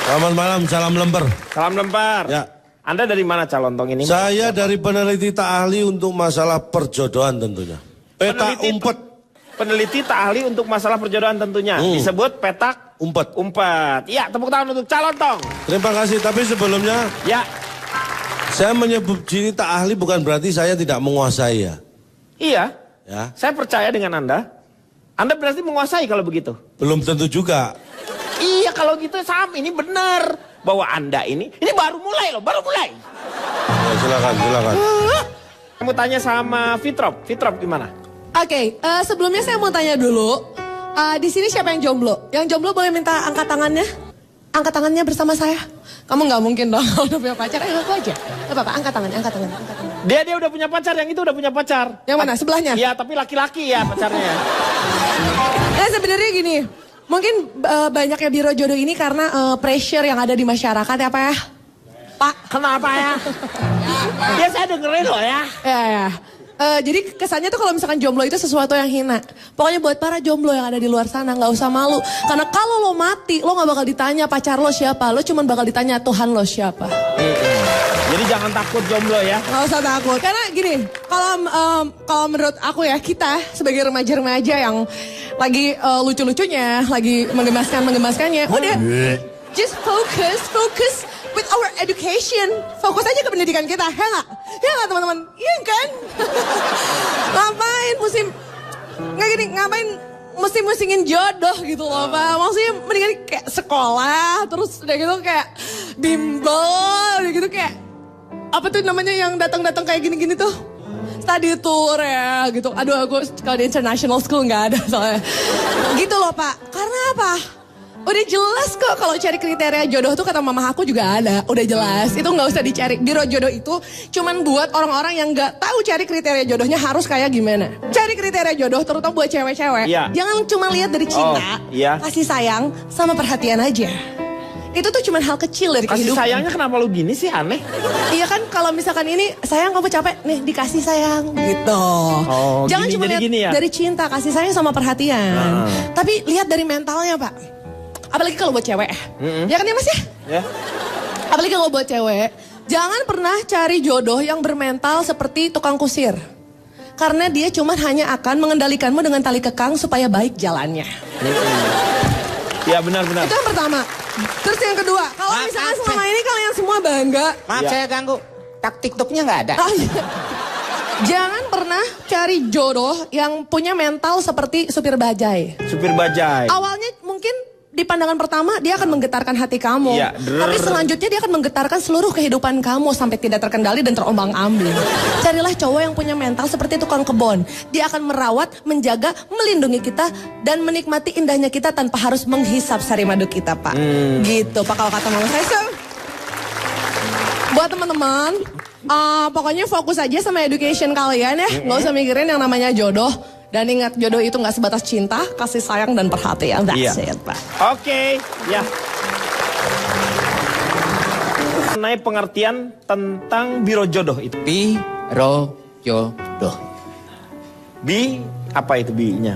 Selamat malam, salam lemper. Salam lemper. Ya. Anda dari mana Calontong ini? Saya dari peneliti tak ahli untuk masalah perjodohan tentunya. Petak umpet. Peneliti tak ahli untuk masalah perjodohan tentunya. Disebut petak Umpet. umpet. Iya, tepuk tangan untuk Calontong. Terima kasih, tapi sebelumnya Ya. saya menyebut diri tak ahli bukan berarti saya tidak menguasai ya. Iya. Ya. Saya percaya dengan Anda. Anda berarti menguasai kalau begitu. Belum tentu juga. Iya, kalau gitu Sam, ini benar. Bahwa Anda ini baru mulai loh, baru mulai. Ya, silakan. Kamu tanya sama Fitrop. Fitrop gimana? Oke, sebelumnya saya mau tanya dulu. Di sini siapa yang jomblo? Yang jomblo boleh minta angkat tangannya? Angkat tangannya bersama saya. Kamu nggak mungkin dong kalau udah punya pacar. Aku aja. Gak apa-apa, angkat tangan. Dia udah punya pacar, yang itu udah punya pacar. Yang mana? Sebelahnya? Iya, tapi laki-laki ya pacarnya. Nah, sebenarnya gini. Mungkin banyaknya biro jodoh ini karena pressure yang ada di masyarakat ya Pak ya? Pak. Kenapa ya? Ya saya dengerin loh ya. Ya. Jadi kesannya tuh kalau misalkan jomblo itu sesuatu yang hina. Pokoknya buat para jomblo yang ada di luar sana nggak usah malu. Karena kalau lo mati, lo nggak bakal ditanya pacar lo siapa. Lo cuma bakal ditanya Tuhan lo siapa. Jadi jangan takut jomblo ya. Nggak usah takut. Karena gini, kalau menurut aku ya, kita sebagai remaja-remaja yang lagi lucu-lucunya, lagi menggemaskannya, udah just focus with our education. Fokus aja ke pendidikan kita, ya nggak? Ya nggak teman-teman? Iya kan? Ngapain musim-musingin jodoh gitu loh Pak. Maksudnya mendingan kayak sekolah, terus udah gitu kayak bimbel, udah gitu kayak apa tuh namanya yang datang-datang kayak gini-gini tuh? Study tour ya gitu. Aduh aku kalau di international school nggak ada soalnya. Gitu loh Pak. Karena apa? Udah jelas kok kalau cari kriteria jodoh tuh kata mama aku juga ada. Udah jelas. Itu nggak usah dicari. Biro jodoh itu cuman buat orang-orang yang nggak tahu cari kriteria jodohnya harus kayak gimana. Cari kriteria jodoh terutama buat cewek-cewek. Iya. Jangan cuma lihat dari cinta, iya. kasih sayang sama perhatian aja. Itu tuh cuman hal kecil dari Kasih kehidupan. sayangnya kenapa lu gini sih, aneh? Iya kan kalau misalkan ini sayang kamu capek nih dikasih sayang gitu. Jangan gini, cuma lihat gini ya? dari cinta, kasih sayang sama perhatian. Tapi lihat dari mentalnya Pak. Apalagi kalau buat cewek. Ya kan ya Mas ya? Ya. Apalagi kalau buat cewek, jangan pernah cari jodoh yang bermental seperti tukang kusir. Karena dia cuma hanya akan mengendalikanmu dengan tali kekang supaya baik jalannya. Ya benar-benar. Itu yang pertama. Terus yang kedua, kalau misalkan selama ini kalian semua bangga. Maaf Ya. saya ganggu. TikToknya nggak ada. Jangan pernah cari jodoh yang punya mental seperti supir bajai. Supir bajai. Awalnya mungkin di pandangan pertama dia akan menggetarkan hati kamu. Iya, Tapi selanjutnya dia akan menggetarkan seluruh kehidupan kamu sampai tidak terkendali dan terombang-ambing. Carilah cowok yang punya mental seperti tukang kebun. Dia akan merawat, menjaga, melindungi kita dan menikmati indahnya kita tanpa harus menghisap sari madu kita, Pak. Gitu, Pak kalau kata mama saya. So, buat teman-teman, pokoknya fokus aja sama education kalian ya. Nggak usah mikirin yang namanya jodoh. Dan ingat jodoh itu gak sebatas cinta, kasih sayang dan perhatian. That's it, Pak. Oke, ya. Mengenai pengertian tentang biro jodoh itu. Biro jodoh. Bi, apa itu bi-nya?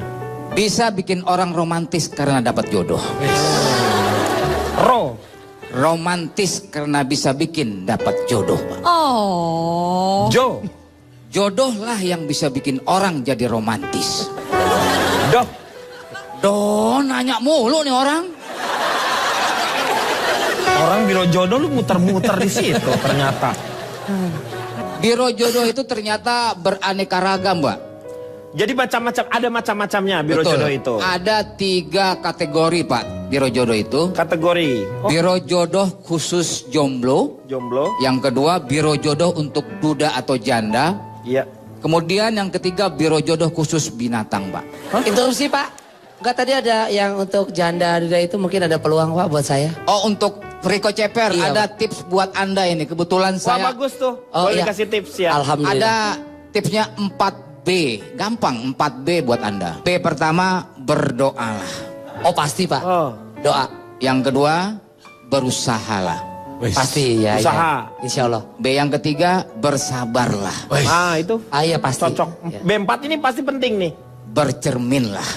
Bisa bikin orang romantis karena dapat jodoh. Ro. Romantis karena bisa bikin dapat jodoh, Pak. Oh. Jo. Jodoh lah yang bisa bikin orang jadi romantis. Doh. Doh, nanya mulu nih orang. Orang biro jodoh lu muter-muter di situ ternyata. Biro jodoh itu ternyata beraneka ragam, Mbak. Jadi macam-macam, ada macam-macamnya biro Betul. jodoh itu. Ada 3 kategori, Pak, biro jodoh itu. Kategori. Biro jodoh khusus jomblo. Jomblo. Yang kedua, biro jodoh untuk duda atau janda. Iya. Kemudian yang ketiga, biro jodoh khusus binatang, Pak. Interupsi Pak. Enggak tadi ada yang untuk janda duda itu mungkin ada peluang Pak buat saya. Oh, untuk Riko Ceper, Iya, ada tips buat Anda ini. Kebetulan Wah saya bagus tuh. Oh, Boleh iya. kasih tips ya. Alhamdulillah. ada tipsnya 4B. Gampang, 4B buat Anda. B pertama, berdoalah. Oh pasti Pak. Oh. Doa. Yang kedua, berusahalah. Pasti ya. Usaha. Ya. Insya Allah. B yang ketiga, bersabarlah. Ah itu Iya pasti. cocok. Ya. B4 ini pasti penting nih. Bercerminlah.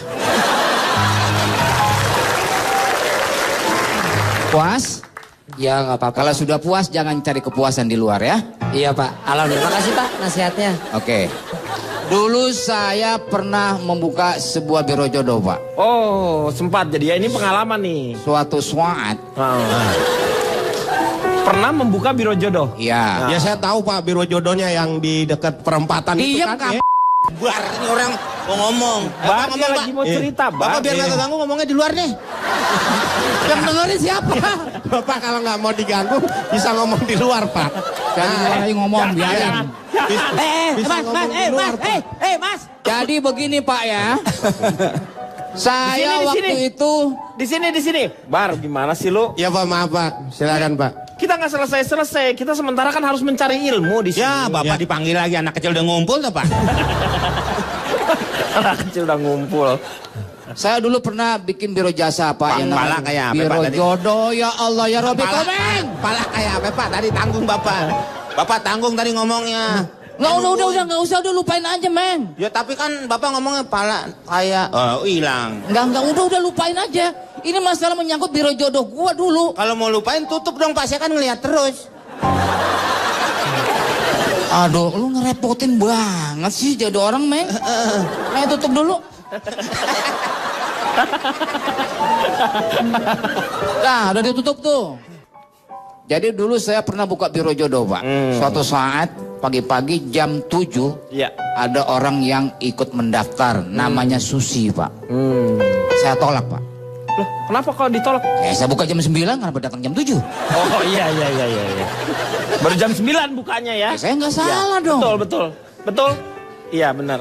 Puas? Ya nggak apa-apa. Kalau sudah puas jangan cari kepuasan di luar ya. Iya Pak. Alhamdulillah. Makasih Pak nasihatnya. Oke. Dulu saya pernah membuka sebuah biro jodoh Pak. Oh, sempat jadi ya, ini pengalaman nih. Suatu saat. Pernah membuka biro jodoh? Iya. Ya saya tahu Pak, biro jodohnya yang di dekat perempatan itu Diam kan. kamu. Bar, ini orang mau ngomong. Bang, dia lagi mau cerita, Bapak Bang. biar nggak keganggu ngomongnya di luar nih. Yang dengerin siapa? Bapak kalau nggak mau diganggu bisa ngomong di luar Pak. Jadi lagi ngomong biarin. Bisa ngomong di luar Pak. Mas. Jadi begini Pak ya. Saya Di sini, waktu di sini. itu Di sini. Bar, gimana sih lu? Ya Pak, maaf Pak. Silakan Pak. Kita nggak selesai. Kita sementara kan harus mencari ilmu di sini. Ya Bapak dipanggil lagi, anak kecil udah ngumpul tuh Pak. Anak kecil udah ngumpul. saya dulu pernah bikin biro jasa Pak yang Pala namanya kayak apa, biro Pak, tadi? jodoh ya Allah ya Robi Komeng. Pala kayak apa Pak? Tadi tanggung Bapak. Bapak tanggung tadi ngomongnya. Nggak udah lupain aja Meng. Ya tapi kan Bapak ngomongnya pala kayak hilang. Enggak udah lupain aja. Ini masalah menyangkut biro jodoh gua dulu. Kalau mau lupain tutup dong Pak, saya kan ngeliat terus. Aduh, lu ngerepotin banget sih jadi orang Meng. Tutup dulu. Nah, udah ditutup tuh. Jadi dulu saya pernah buka biro jodoh Pak. Suatu saat pagi-pagi jam 7 Iya. ada orang yang ikut mendaftar namanya Susi Pak. Saya tolak Pak. Loh, kenapa kalau ditolak? Saya buka jam 9 kenapa datang jam 7? Oh iya. Baru jam 9 bukanya ya. Saya nggak salah dong. Betul. Iya benar.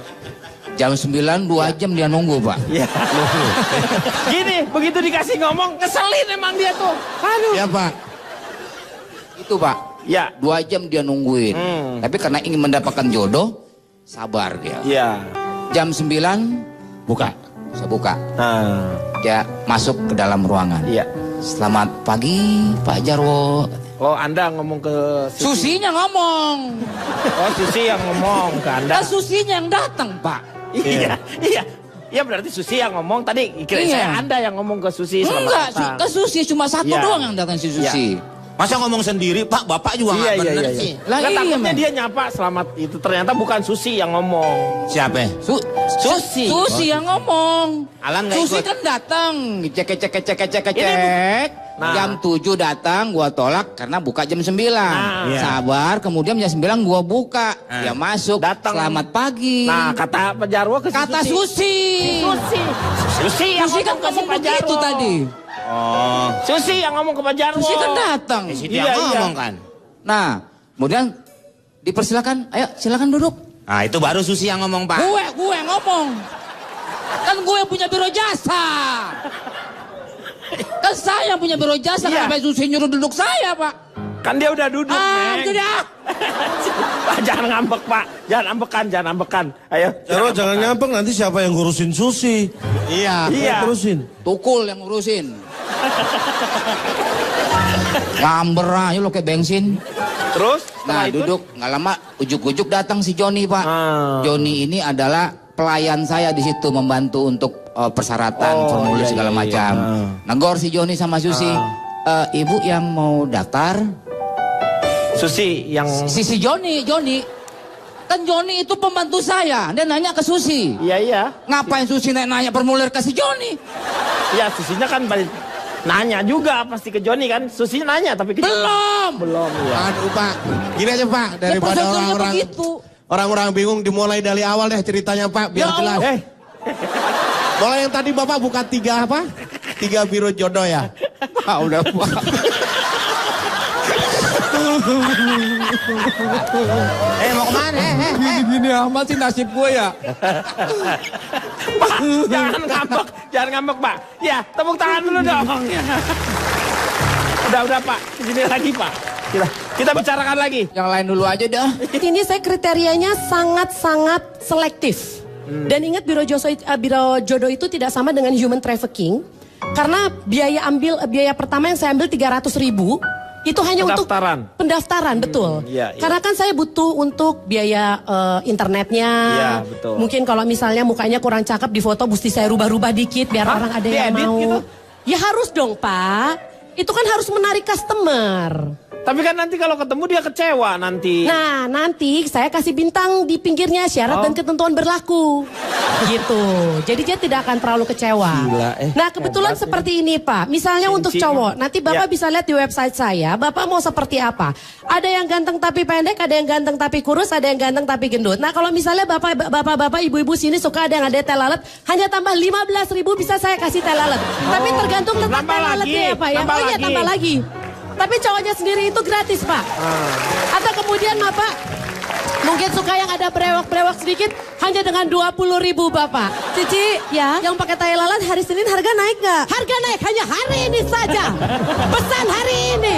Jam 9 2 jam dia nunggu Pak. Iya. Gini, begitu dikasih ngomong ngeselin emang dia tuh. Aduh. Ya Pak. Itu Pak. Ya. 2 jam dia nungguin. Tapi karena ingin mendapatkan jodoh, sabar dia. Iya. Jam 9 buka. Saya buka. Dia masuk ke dalam ruangan. Iya. Selamat pagi Pak Jarwo. Oh, Anda ngomong ke Susinya ngomong. Oh, Susi yang ngomong ke Anda. Kan Susinya yang datang Pak. Iya. Ya berarti Susi yang ngomong tadi. Kira Iya. saya Anda yang ngomong ke Susi selamat Enggak, datang. ke Susi cuma satu Iya. doang yang datang si Susi. Masa ngomong sendiri Pak, Bapak juga nggak bener sih. Lah Kan iya, takutnya men. dia nyapa selamat itu ternyata bukan Susi yang ngomong. Siapa? Susi. Susi yang ngomong. Alan nggak Susi ikut? kan datang. Cek. Nah. Jam 7 datang, gua tolak karena buka jam 9. Iya. Sabar, kemudian jam 9 gua buka. Dia masuk. Datang. Selamat pagi. Nah, kata Pak Jarwo ke Kata Susi. Susi yang Susi kan ngomong ke si ngomong Pak begitu Jarwo. tadi. Oh. Susi yang ngomong ke Pak Jarwo. Susi kan datang. Si Iya, dia ngomong kan. Nah, kemudian dipersilakan, ayo silakan duduk. Nah itu baru Susi yang ngomong Pak. Gue ngomong. Kan gue yang punya biro jasa. Kan saya yang punya biro jasa, Iya. kenapa Susi nyuruh duduk saya, Pak? Kan dia udah duduk, Neng. Itu dia. Pak, jangan ngambek, Pak. Jangan ambekan. Ayo. Jarwo jangan ngambek, nanti siapa yang ngurusin Susi? Iya. Iya. Terusin. Tukul yang ngurusin. Ngamber aja lo kayak bensin. Terus? Nah setelah itu? duduk, nggak lama ujuk-ujuk datang si Joni Pak. Ah. Joni ini adalah pelayan saya di situ membantu untuk persyaratan Oh, formulir iya, segala iya, macam. iya. Negor si Joni sama Susi. Ibu yang mau daftar? Susi yang... Si Joni. Kan Joni itu pembantu saya. Dia nanya ke Susi. Iya. Ngapain Susi nanya formulir ke si Joni? Iya, Susinya kan balik nanya juga pasti ke Joni kan. Susinya nanya tapi ke Belum. ya. Aduh Pak, gini aja Pak, daripada prosedurnya orang-orang begitu. orang-orang bingung dimulai dari awal deh ceritanya Pak, biar Ya jelas. Allah. Mulai yang tadi Bapak buka 3 apa? 3 biro jodoh ya? Pak udah Pak. Mau kemana? Gini amat sih nasib gue ya. Pak, jangan ngambek, Pak. Ya, tepuk tangan dulu dong. Udah Pak, sini lagi Pak. Kita bicarakan lagi. Yang lain dulu aja dah. Ini saya kriterianya sangat-sangat selektif. Dan ingat biro jodoh itu tidak sama dengan human trafficking. Karena biaya pertama yang saya ambil 300.000 itu hanya Pendaftaran. untuk pendaftaran, betul. Iya. Karena kan saya butuh untuk biaya internetnya. Iya, betul. Mungkin kalau misalnya mukanya kurang cakep di foto, mesti saya rubah-rubah dikit biar orang ada yang Diedit mau. gitu? Ya harus dong Pak. Itu kan harus menarik customer. Tapi kan nanti kalau ketemu dia kecewa nanti. Nah, nanti saya kasih bintang di pinggirnya syarat dan ketentuan berlaku. Gitu. Jadi dia tidak akan terlalu kecewa. Gila, Nah, kebetulan hebat seperti ini, Pak. Misalnya untuk cowok, nanti Bapak bisa lihat di website saya, Bapak mau seperti apa. Ada yang ganteng tapi pendek, ada yang ganteng tapi kurus, ada yang ganteng tapi gendut. Nah, kalau misalnya Bapak, Ibu-ibu sini suka ada yang ada teh lalat, hanya tambah 15.000 bisa saya kasih teh lalat. Tapi tergantung tempat teh lalatnya ya, Pak ya. Oh iya, tambah lagi. Tapi cowoknya sendiri itu gratis, Pak. Atau kemudian Bapak mungkin suka yang ada brewok-brewok sedikit, hanya dengan 20.000 Bapak. Cici, ya, yang pakai tai lalat hari Senin harga naik nggak? Harga naik hanya hari ini saja. Pesan hari ini.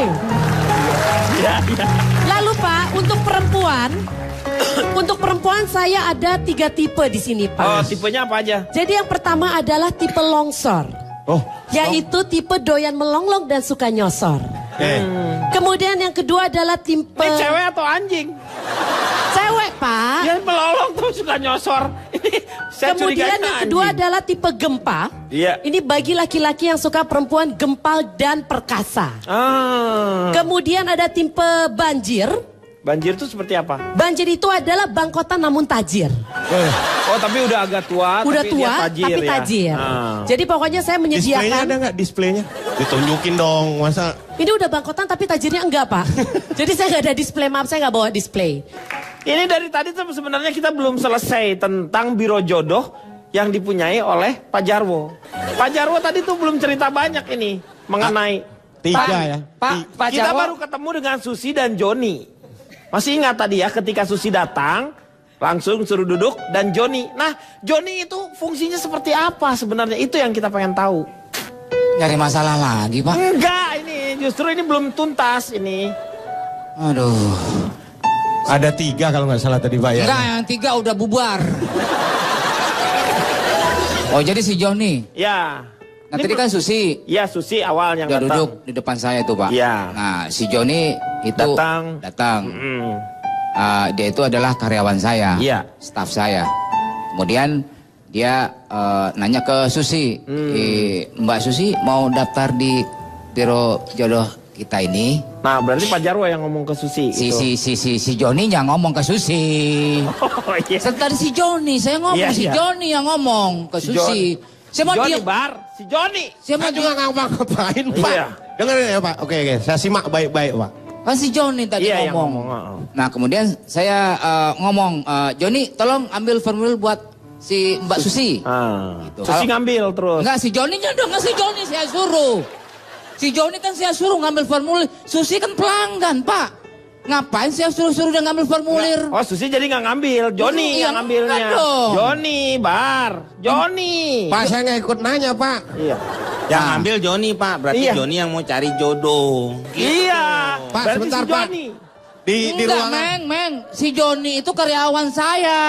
Lalu Pak, untuk perempuan saya ada 3 tipe di sini, Pak. Oh, tipenya apa aja? Jadi yang pertama adalah tipe longsor. Yaitu tipe doyan melonglong dan suka nyosor. Kemudian yang kedua adalah tipe... Ini cewek atau anjing? Cewek, Pak. Dia melolong tuh suka nyosor. Saya Kemudian yang kedua adalah tipe gempa. Iya. Ini bagi laki-laki yang suka perempuan gempal dan perkasa. Kemudian ada tipe banjir. Banjir itu seperti apa? Banjir itu adalah bangkotan namun tajir. Oh, tapi udah agak tua. Udah tapi tua, dia tajir, tapi ya? tajir. Jadi pokoknya saya Displaynya menyediakan... ada nggak displaynya? Ditunjukin dong, masa? Ini udah bangkotan tapi tajirnya enggak, Pak. Jadi saya nggak ada display, maaf saya nggak bawa display. Ini dari tadi tuh sebenarnya kita belum selesai tentang biro jodoh yang dipunyai oleh Pak Jarwo. Pak Jarwo tadi tuh belum cerita banyak ini mengenai... 3 ya? Pak Kita Jarwo. baru ketemu dengan Susi dan Joni. Masih ingat tadi ya ketika Susi datang, langsung suruh duduk dan Joni. Nah, Joni itu fungsinya seperti apa sebenarnya? Itu yang kita pengen tahu. Nyari masalah lagi, Pak. Enggak, ini justru ini belum tuntas ini. Aduh. Ada 3 kalau nggak salah tadi Pak ya? Enggak, yang 3 udah bubar. Oh, jadi si Joni. Ya. Nah, tadi kan Susi. Ya, Susi awal yang Udah datang. duduk di depan saya tuh, Pak. Iya. Nah, si Joni itu Datang. Dia itu adalah karyawan saya. Iya. Staff saya. Kemudian dia nanya ke Susi. Mbak Susi mau daftar di biro jodoh kita ini? Nah, berarti Pak Jarwo yang ngomong ke Susi. Si Joni yang ngomong ke Susi. Oh, iya. Setelah si Joni, saya ngomong Iya, si iya. Joni yang ngomong ke Si Susi. Saya mau Joni dia. Bar, si Joni. Saya mau Saya juga nggak ngapain Pak. Iya. Dengerin ya Pak. Oke, saya simak baik-baik Pak. Kan si Joni tadi Iya, yang ngomong. ngomong. Nah, kemudian saya ngomong, Joni tolong ambil formulir buat si Mbak Susi. Gitu. Susi ngambil terus. Enggak, si Joni dong, si Joni saya suruh. Si Joni kan saya suruh ngambil formulir. Susi kan pelanggan, Pak. Ngapain saya suruh dia ngambil formulir? Oh, Susi jadi nggak ngambil. Joni Iya, yang ngambilnya. enggak dong. Joni, Bar. Joni. Pak saya nggak ikut nanya Pak. Iya. Yang ambil Joni Pak, berarti Iya. Joni yang mau cari jodoh. Iya. Pak, Berarti sebentar, si Pak. Joni. Di Enggak, ruangan. Meng. Si Joni itu karyawan saya.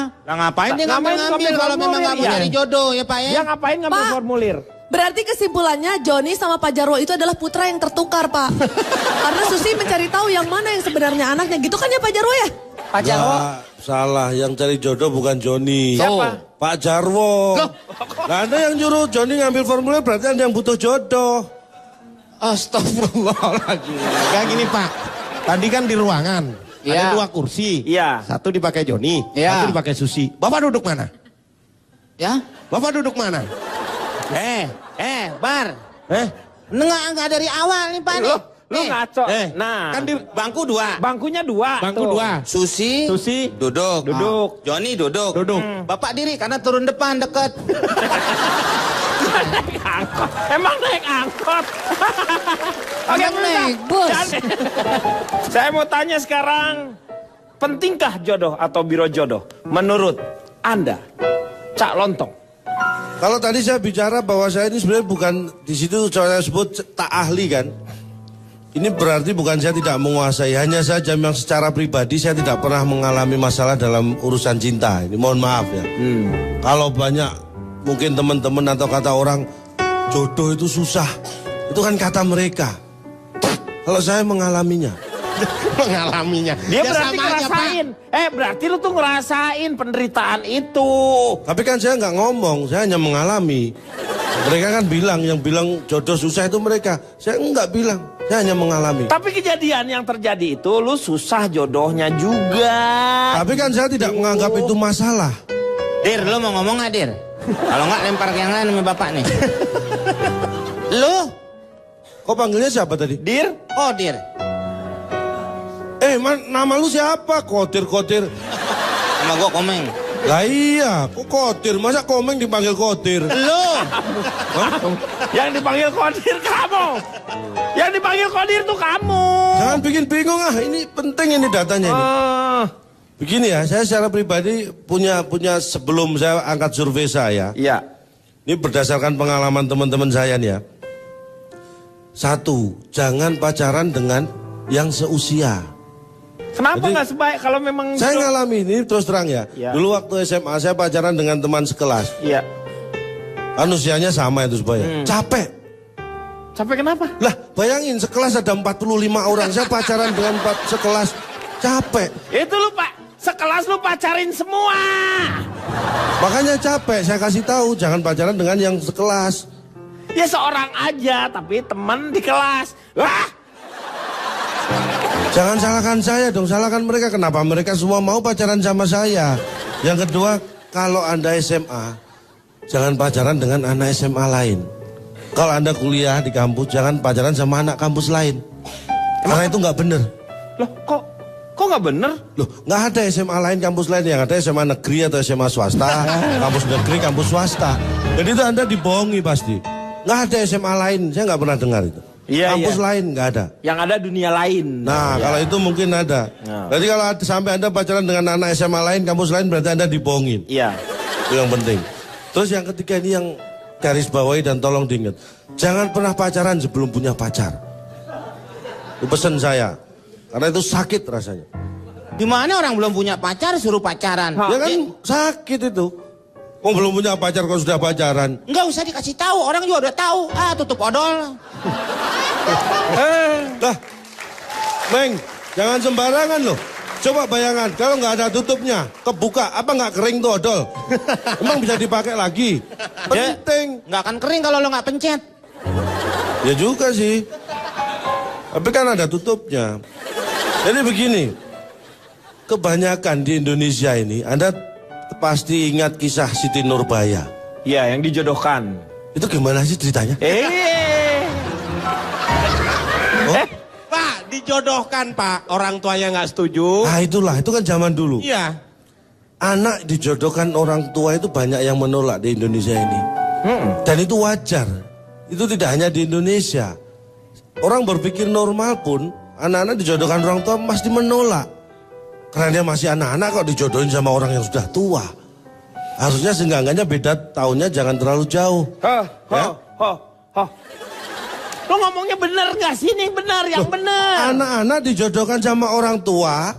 Lah ngapain dia Ngapain ngambil ngambil kalau memang nggak mau formulir? cari jodoh ya Pak ya? Dia ngapain ngambil Pak. formulir? Berarti kesimpulannya Joni sama Pak Jarwo itu adalah putra yang tertukar, Pak. Karena Susi mencari tahu yang mana yang sebenarnya anaknya. Gitu kan ya Pak Jarwo ya? Pak Jarwo. Nggak, salah. Yang cari jodoh bukan Joni. Siapa? Pak Jarwo. Loh. Nggak ada yang nyuruh Joni ngambil formulir, berarti ada yang butuh jodoh. Astagfirullahaladzim. Kayak gini Pak. Tadi kan di ruangan. Iya. Ada 2 kursi. Iya. Satu dipakai Joni. Iya. Satu dipakai Susi. Bapak duduk mana? Ya? Bapak duduk mana? Bar. Nggak dari awal nih Pak nih. Lu ngaco. Nah, Kan di bangku 2. Bangkunya 2. bangku 2. Susi, Susi. duduk. Duduk. Joni duduk. Duduk. Bapak diri karena turun depan deket. Naik angkot. Emang naik angkot. Oke, Emang pemirsa. naik bus. Saya mau tanya sekarang, pentingkah jodoh atau biro jodoh menurut Anda, Cak Lontong? Kalau tadi saya bicara bahwa saya ini sebenarnya bukan di situ saya sebut tak ahli kan. Ini berarti bukan saya tidak menguasai, hanya saja memang secara pribadi saya tidak pernah mengalami masalah dalam urusan cinta. Ini mohon maaf ya. Kalau banyak mungkin teman-teman atau kata orang jodoh itu susah, itu kan kata mereka. Kalau saya mengalaminya. Mengalaminya. Dia Ya berarti sama aja, Pak. ngerasain. Berarti lu tuh ngerasain penderitaan itu. Tapi kan saya nggak ngomong, saya hanya mengalami. Mereka kan bilang, yang bilang jodoh susah itu mereka. Saya enggak bilang, saya hanya mengalami. Tapi kejadian yang terjadi itu lu susah jodohnya juga. Tapi kan saya tidak menganggap itu masalah. Dir, lu mau ngomong nggak, Dir? Kalau nggak lempar ke yang lain sama bapak nih. Lu? Kok panggilnya siapa tadi? Dir, Oh, Dir. Nama lu siapa? Kotir. Sama gua Komeng. Lah iya, kok Kotir? Masa Komeng dipanggil Kotir? Lu? yang dipanggil Kodir kamu. Yang dipanggil Kodir tuh kamu. Jangan bikin bingung ini penting ini datanya ini. Begini ya, saya secara pribadi punya sebelum saya angkat survei saya. Iya. Ini berdasarkan pengalaman teman-teman saya nih ya. 1, jangan pacaran dengan yang seusia. Kenapa Jadi, nggak sebaik kalau memang Saya ngalami ini terus terang ya. Ya. Dulu waktu SMA saya pacaran dengan teman sekelas. Iya. Kan usianya sama itu supaya. Capek. Capek kenapa? Lah bayangin sekelas ada 45 orang. Saya pacaran dengan sekelas. Capek. Itu lu Pak, sekelas lu pacarin semua. Makanya capek. Saya kasih tahu jangan pacaran dengan yang sekelas. Ya seorang aja, tapi teman di kelas. Wah, Jangan salahkan saya dong, salahkan mereka. Kenapa mereka semua mau pacaran sama saya? Yang kedua, kalau Anda SMA, jangan pacaran dengan anak SMA lain. Kalau Anda kuliah di kampus, jangan pacaran sama anak kampus lain. Karena itu nggak bener. loh kok nggak bener? Loh, nggak ada SMA lain, kampus lain. Yang ada SMA negeri atau SMA swasta, kampus negeri, kampus swasta. Jadi itu Anda dibohongi pasti. Nggak ada SMA lain, saya nggak pernah dengar itu. Iya, Kampus iya. lain nggak ada. Yang ada dunia lain. Nah, Ya. kalau itu mungkin ada. Nah. Berarti kalau sampai Anda pacaran dengan anak SMA lain, kampus lain, berarti Anda dibohongin. Iya. Itu yang penting. Terus yang ketiga ini yang garis bawahi dan tolong diingat. Jangan pernah pacaran sebelum punya pacar. Itu pesan saya. Karena itu sakit rasanya. Gimana orang belum punya pacar suruh pacaran? Ya kan sakit itu. Oh belum punya pacar kok sudah pacaran. Nggak usah dikasih tahu, orang juga udah tahu. Tutup odol. Lah, Meng, jangan sembarangan loh. Coba bayangan, kalau nggak ada tutupnya, kebuka, apa nggak kering tuh odol? Emang bisa dipakai lagi? Penting. Nggak akan kering kalau lo nggak pencet. Ya juga sih. Tapi kan ada tutupnya. Jadi begini, kebanyakan di Indonesia ini, Anda pasti ingat kisah Siti Nurbaya. Iya, yang dijodohkan. Itu gimana sih ceritanya? Pak, dijodohkan Pak. Orang tuanya nggak setuju. Nah itulah, itu kan zaman dulu. Iya. Anak dijodohkan orang tua itu banyak yang menolak di Indonesia ini. Dan itu wajar. Itu tidak hanya di Indonesia. Orang berpikir normal pun, anak-anak dijodohkan orang tua pasti menolak. Karena dia masih anak-anak kok dijodohin sama orang yang sudah tua. Harusnya seenggak-enggaknya beda tahunnya jangan terlalu jauh. Lo ngomongnya bener gak sih? Ini bener, yang bener. Anak-anak dijodohkan sama orang tua,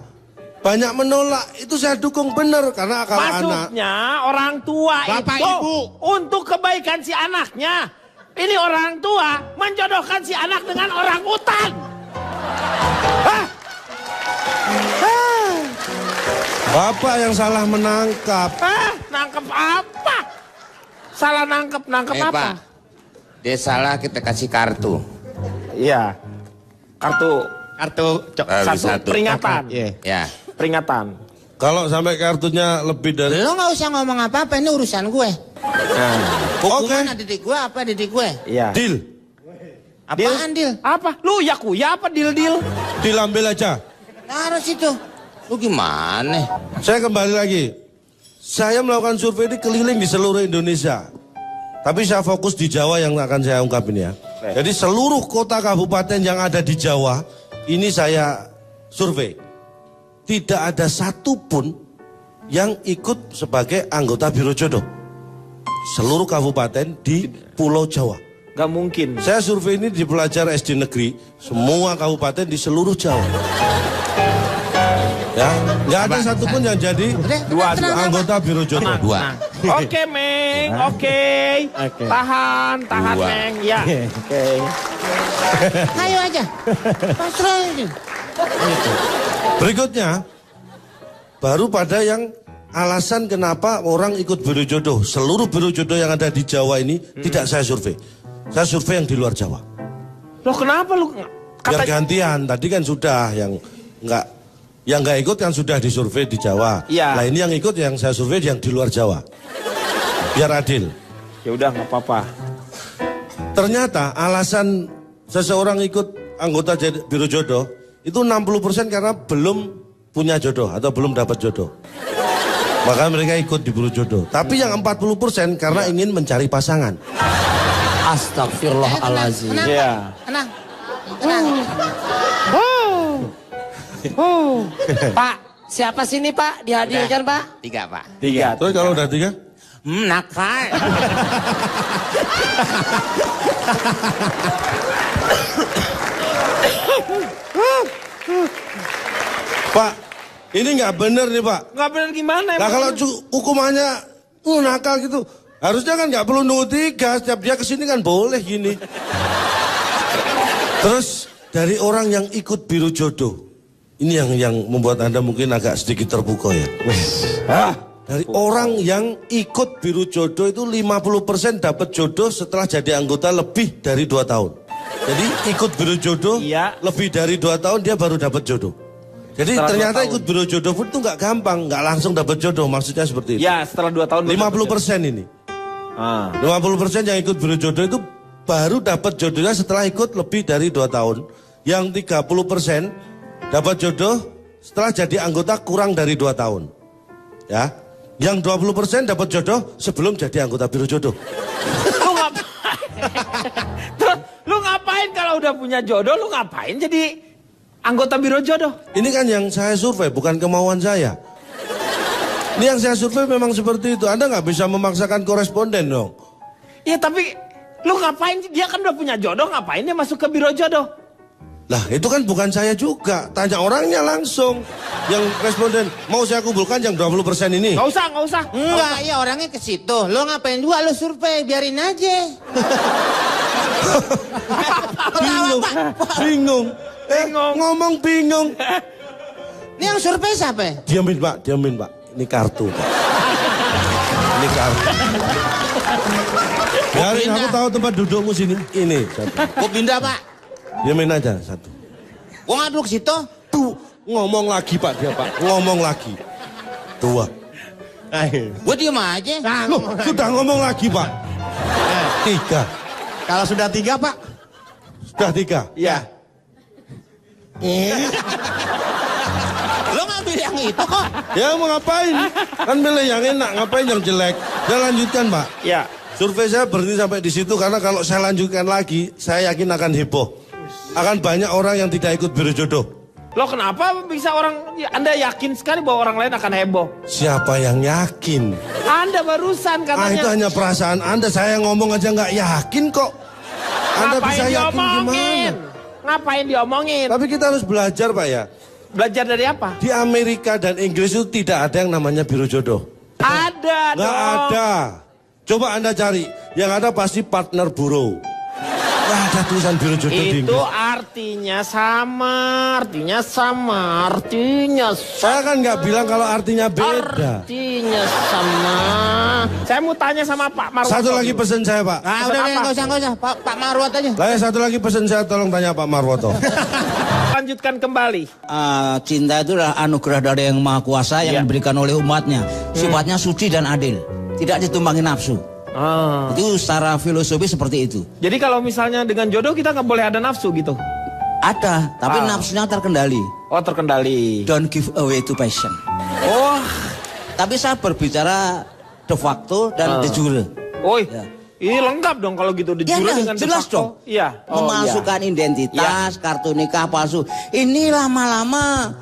banyak menolak. Itu saya dukung bener. Karena kalau anak... Maksudnya orang tua Bapak, itu Ibu. untuk kebaikan si anaknya. Ini orang tua menjodohkan si anak dengan orang utan. Hah? Bapak yang salah menangkap. Nangkep apa? Salah nangkep apa? Pak, dia salah kita kasih kartu. Iya. Kartu Satu. peringatan. Ya. Peringatan. Kalau sampai kartunya lebih dari... Lo nggak usah ngomong apa-apa, ini urusan gue. Hukuman Oke. didik gue apa didik gue? Iya. Deal. Apaan deal? Apa? Lu yakuya apa deal? Deal ambil aja. Taruh situ. Lu gimana? Saya kembali lagi. Saya melakukan survei ini keliling di seluruh Indonesia. Tapi saya fokus di Jawa yang akan saya ungkapin ya. Jadi seluruh kota kabupaten yang ada di Jawa, ini saya survei. Tidak ada satupun yang ikut sebagai anggota Biro Jodoh. Seluruh kabupaten di Pulau Jawa. Gak mungkin. Saya survei ini di pelajar SD negeri, semua kabupaten di seluruh Jawa. Ya, nggak ada satupun yang jadi Dua. anggota Biro Jodoh. Dua. Oke, Meng. Oke. Tahan, Dua. Meng. Ya. Oke. Ayo aja. Pasrah aja. Berikutnya, baru pada yang alasan kenapa orang ikut biro jodoh. Seluruh biro jodoh yang ada di Jawa ini tidak saya survei. Saya survei yang di luar Jawa. Loh kenapa lu? Biar gantian, tadi kan sudah yang nggak ikut kan sudah disurvei di Jawa. Iya. Nah ini yang ikut yang saya survei yang di luar Jawa. Biar adil. Ya udah nggak apa-apa. Ternyata alasan seseorang ikut anggota biro jodoh itu 60% karena belum punya jodoh atau belum dapat jodoh. Maka mereka ikut di biro jodoh. Tapi yang 40% karena ingin mencari pasangan. Astagfirullahaladzim. Kenapa? Iya. Tenang. Pak, siapa sini Pak? Dihadirkan Pak? 3 Pak. 3. Terus kalau udah 3? Nakal. Pak, ini nggak bener nih Pak. Nggak benar gimana? Nah kalau hukumannya nakal gitu, harusnya kan nggak perlu nunggu 3, setiap dia kesini kan boleh gini. Terus dari orang yang ikut biro jodoh, ini yang membuat Anda mungkin agak sedikit terpukau ya. Dari orang yang ikut biro jodoh itu 50% dapat jodoh setelah jadi anggota lebih dari 2 tahun. Jadi ikut biro jodoh Iya. lebih dari 2 tahun dia baru dapat jodoh. Jadi Setelah ternyata 2 tahun. ikut biro jodoh pun itu nggak gampang, nggak langsung dapat jodoh, maksudnya seperti itu. Ya setelah 2 tahun. 50% ini. 50% yang ikut biro jodoh itu baru dapat jodohnya setelah ikut lebih dari 2 tahun. Yang 30% dapat jodoh setelah jadi anggota kurang dari 2 tahun. Ya. Yang 20% dapat jodoh sebelum jadi anggota biro jodoh. Lu ngapain? Terus lu ngapain kalau udah punya jodoh? Lu ngapain jadi anggota biro jodoh? Ini kan yang saya survei, bukan kemauan saya. Ini yang saya survei memang seperti itu. Anda nggak bisa memaksakan koresponden dong. Ya tapi lu ngapain? Dia kan udah punya jodoh, ngapain dia masuk ke biro jodoh? Lah itu kan bukan saya juga. Tanya orangnya langsung. Yang responden, mau saya kumpulkan yang 20% ini. Nggak usah, nggak usah. Enggak, ya orangnya ke situ. Lo ngapain juga lo survei, biarin aja. Bingung. Bingung. Ngomong bingung. Ini yang survei siapa? Diamin Pak, diamin Pak. Ini kartu Pak. Ini kartu. Biarin aku tahu tempat dudukmu sini. Ini satu. Gue pindah Pak. Diamin aja satu. Gue nggak duduk situ. Tuh, ngomong lagi Pak dia Pak. Ngomong lagi. 2. Gue diem aja. Loh, sudah ngomong lagi Pak. 3. Kalau sudah 3 Pak. Sudah 3. Iya. Lo ngambil yang itu kok. Ya mau ngapain? Kan milih yang enak, ngapain yang jelek? Saya lanjutkan Pak. Iya. Survei saya berhenti sampai di situ karena kalau saya lanjutkan lagi, saya yakin akan heboh. Akan banyak orang yang tidak ikut biro jodoh. Lo kenapa bisa Anda yakin sekali bahwa orang lain akan heboh? Siapa yang yakin? Anda barusan katanya. Itu hanya perasaan Anda. Saya ngomong aja nggak yakin kok. Anda Ngapain bisa yakin diomongin? gimana? Ngapain diomongin? Tapi kita harus belajar Pak ya. Belajar dari apa? Di Amerika dan Inggris itu tidak ada yang namanya biro jodoh. Ada Nggak dong. ada. Coba Anda cari. Yang ada pasti partner bureau. Nggak ada tulisan biro jodoh di Itu Inggris. artinya sama. Saya kan nggak bilang kalau artinya beda. Artinya sama. Saya mau tanya sama Pak Marwata. Satu lagi pesan saya Pak. Ah udah Apa? nggak usah. Pak Marwat aja. Lah satu lagi pesan saya tolong tanya Pak Marwoto. Lanjutkan kembali. Cinta itu adalah anugerah dari Yang Maha Kuasa yang Iya. diberikan oleh umatnya. Sifatnya suci dan adil, tidak ditumbangi nafsu. Itu secara filosofi seperti itu. Jadi kalau misalnya dengan jodoh kita nggak boleh ada nafsu gitu. Ada, tapi nafsunya terkendali. Oh terkendali. Don't give away to passion. Oh, Tapi saya berbicara de facto dan de jure. oi. Ya. Ini lengkap dong kalau gitu Ya, dijuru nah, dengan de jelas facto. dong. Iya. Oh, Memasukkan identitas, kartu nikah palsu. Ini lama-lama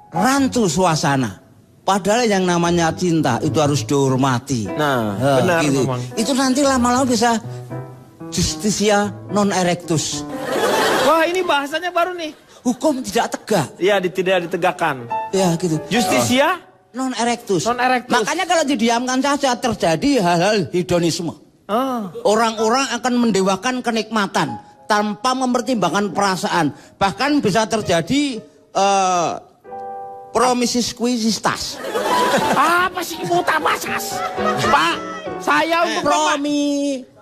rantu suasana. Padahal yang namanya cinta itu harus dihormati. Nah, benar memang. Itu nanti lama-lama bisa justisia non erectus. Wah ini bahasanya baru nih. Hukum tidak tegak. Iya tidak ditegakkan. Ya gitu. Justisia Non erectus. Non erectus. Makanya kalau didiamkan saja terjadi hal-hal hedonisme. Orang-orang akan mendewakan kenikmatan tanpa mempertimbangkan perasaan. Bahkan bisa terjadi promiskuitas. Apa sih mutabasas? Pak, saya untuk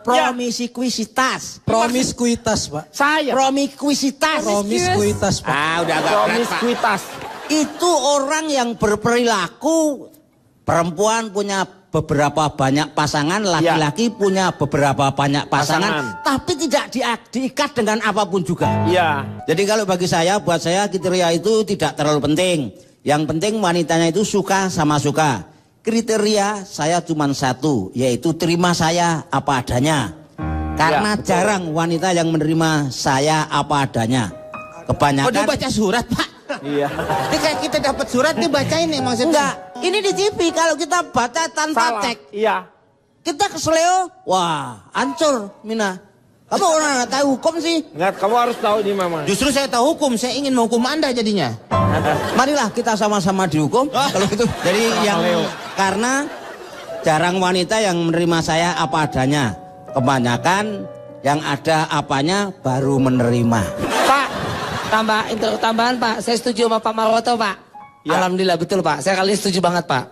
Promiskuitas. Promiskuitas, Pak. saya Promiskuitas. Promiskuitas, Pak. Udah agak berat, Pak. promiskuitas. Itu orang yang berperilaku perempuan punya beberapa banyak pasangan, laki-laki punya beberapa banyak pasangan, tapi tidak diikat dengan apapun juga. Iya. Jadi kalau bagi saya, buat saya kriteria itu tidak terlalu penting. Yang penting wanitanya itu suka sama suka. Kriteria saya cuma satu, yaitu terima saya apa adanya. Karena jarang wanita yang menerima saya apa adanya. Kebanyakan. Oh, dia baca surat, Pak. Iya. Ini kayak kita dapat surat dia bacain nih maksudnya. Enggak, ini di TV kalau kita baca tanpa Salah. cek. Iya. Kita kesleo, wah hancur Mina. Kamu orang nggak tahu hukum sih. Enggak, kamu harus tahu nih Mama. Justru saya tahu hukum, saya ingin menghukum Anda jadinya. Marilah kita sama-sama dihukum. Kalau gitu. Jadi karena jarang wanita yang menerima saya apa adanya. Kebanyakan yang ada apanya baru menerima. Pak, tambahan Pak. Saya setuju sama Pak Marwoto, Pak. Ya. Alhamdulillah betul Pak. Saya kali ini setuju banget Pak.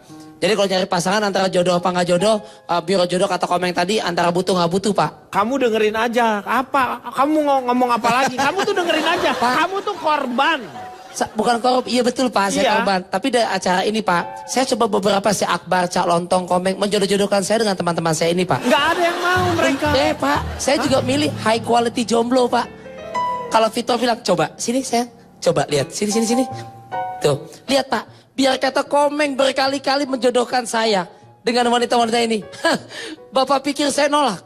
Jadi kalau nyari pasangan antara jodoh apa nggak jodoh, biro jodoh kata komen tadi antara butuh nggak butuh Pak. Kamu dengerin aja. Apa? Kamu ngomong apa lagi? Kamu tuh dengerin aja. Kamu tuh korban. Bukan korup, iya betul Pak, saya Iya. korban. Tapi dari acara ini Pak, saya coba beberapa si Akbar, Cak Lontong, Komeng menjodoh-jodohkan saya dengan teman-teman saya ini Pak. Nggak ada yang mau mereka. Pak, saya juga milih high quality jomblo Pak. Kalau Vito bilang, coba sini saya, coba lihat sini. Tuh, lihat Pak, biar kata Komeng berkali-kali menjodohkan saya dengan wanita-wanita ini. Bapak pikir saya nolak?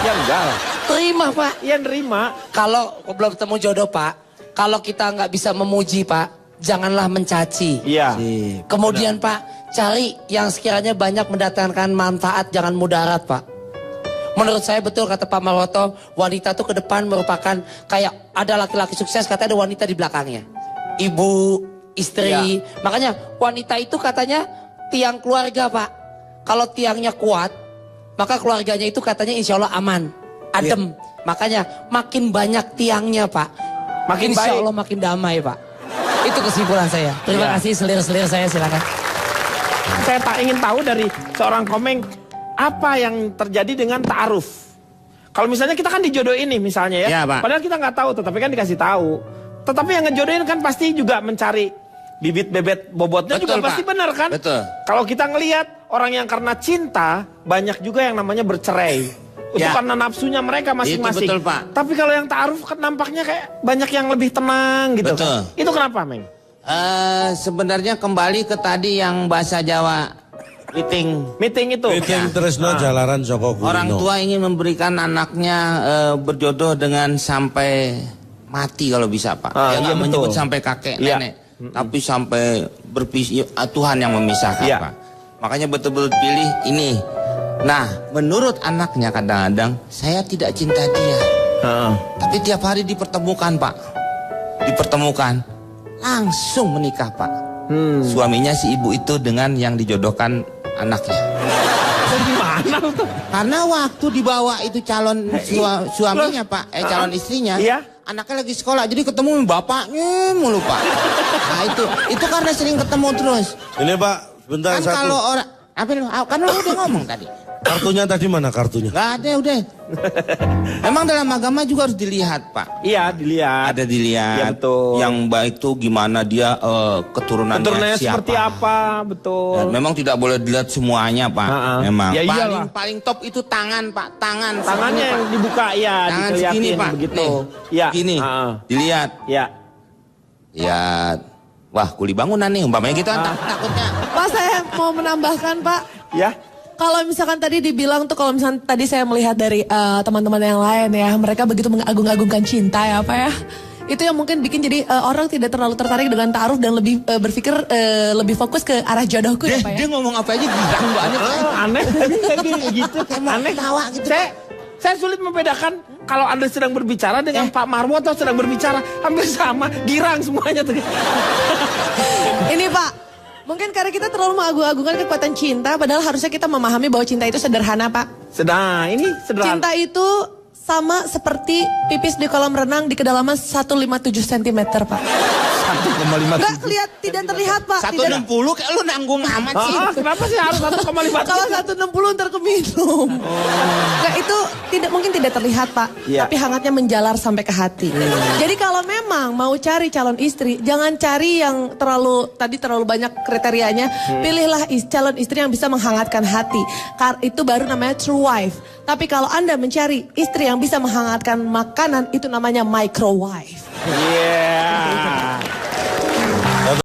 Ya enggak lah. Terima Pak. Ya nerima. Kalau belum ketemu jodoh Pak, kalau kita nggak bisa memuji Pak, janganlah mencaci. Iya. Kemudian Pak, cari yang sekiranya banyak mendatangkan manfaat, jangan mudarat Pak. Menurut saya betul kata Pak Marwoto, wanita tuh ke depan merupakan kayak ada laki-laki sukses, katanya ada wanita di belakangnya. Ibu, istri. Makanya wanita itu katanya tiang keluarga Pak. Kalau tiangnya kuat, maka keluarganya itu katanya insya Allah aman, adem. Makanya makin banyak tiangnya Pak, Makin insya baik. Allah makin damai Pak. Itu kesimpulan saya. Terima kasih selir-selir saya, silakan. Saya tak ingin tahu dari seorang Komeng apa yang terjadi dengan ta'aruf. Kalau misalnya kita kan dijodohin nih misalnya ya. Iya, Pak. Padahal kita nggak tahu, tetapi kan dikasih tahu. Tetapi yang ngejodohin kan pasti juga mencari bibit bebet bobotnya juga Betul, pasti Pak. benar kan? Betul. Kalau kita ngelihat orang yang karena cinta banyak juga yang namanya bercerai. Itu Ya. karena nafsunya mereka masing-masing. Itu betul, Pak. Tapi kalau yang ta'aruf kan nampaknya kayak banyak yang lebih tenang gitu. Betul. Kan? Itu kenapa, Meng? Sebenarnya kembali ke tadi yang bahasa Jawa Meeting itu. Meeting Tresno Jalaran Joko Kulino. orang tua ingin memberikan anaknya berjodoh dengan sampai mati kalau bisa Pak. Ah, Ya iya, nggak menyebut betul. sampai kakek Iya. nenek, tapi sampai berpisah Tuhan yang memisahkan Iya. Pak. Makanya betul-betul pilih ini. Nah, menurut anaknya kadang-kadang saya tidak cinta dia, tapi tiap hari dipertemukan Pak, dipertemukan, langsung menikah Pak. Suaminya si ibu itu dengan yang dijodohkan anaknya. Gimana tuh? Karena waktu dibawa itu calon suaminya Pak, calon istrinya, Iya. anaknya lagi sekolah, jadi ketemu bapaknya mulu Pak. Nah itu karena sering ketemu terus. Ini Pak, bentar Kan satu. kalau orang, apa lu? Kan lu udah ngomong tadi. Kartunya tadi mana kartunya? Gak ada udah. Emang dalam agama juga harus dilihat Pak. Iya, dilihat. Ada dilihat. Iya, betul. Yang baik tuh gimana dia keturunannya siapa. seperti apa, betul. Dan memang tidak boleh dilihat semuanya Pak. Ha-ha. Memang. Ya iyalah. paling top itu tangan Pak, tangan. Tangannya segini, yang Pak. dibuka, ya, Tangan dilihatin segini Pak. begitu. Nih, Ya, gini. ha-ha. Dilihat. Ya. Lihat. Wah, kuli bangunan nih umpamanya gitu kan takutnya. Pak, saya mau menambahkan Pak. Ya. Kalau misalkan tadi dibilang tuh, kalau misalkan tadi saya melihat dari teman-teman yang lain ya, mereka begitu mengagung-agungkan cinta ya Pak ya. Itu yang mungkin bikin jadi orang tidak terlalu tertarik dengan ta'aruf dan lebih berpikir lebih fokus ke arah jodohku ya Pak ya. Dia ngomong apa aja girang banget. Aneh gitu. Aneh tawa gitu. Saya sulit membedakan kalau Anda sedang berbicara dengan Pak Marwoto sedang berbicara, hampir sama, girang semuanya tuh. Ini Pak, mungkin karena kita terlalu mengagung-agungkan kekuatan cinta, padahal harusnya kita memahami bahwa cinta itu sederhana Pak. Ini sederhana. Cinta itu sama seperti pipis di kolam renang di kedalaman 157 cm Pak. Enggak lihat, tidak terlihat Pak. 160 kayak lu nanggung amat sih. Kenapa sih harus 1,5? Kalau 160 ntar keminum. Enggak, itu mungkin tidak terlihat Pak. Iya. Tapi hangatnya menjalar sampai ke hati. Jadi kalau memang mau cari calon istri, jangan cari yang terlalu banyak kriterianya. Pilihlah calon istri yang bisa menghangatkan hati. Itu baru namanya true wife. Tapi kalau Anda mencari istri yang bisa menghangatkan makanan, itu namanya microwave. Iya.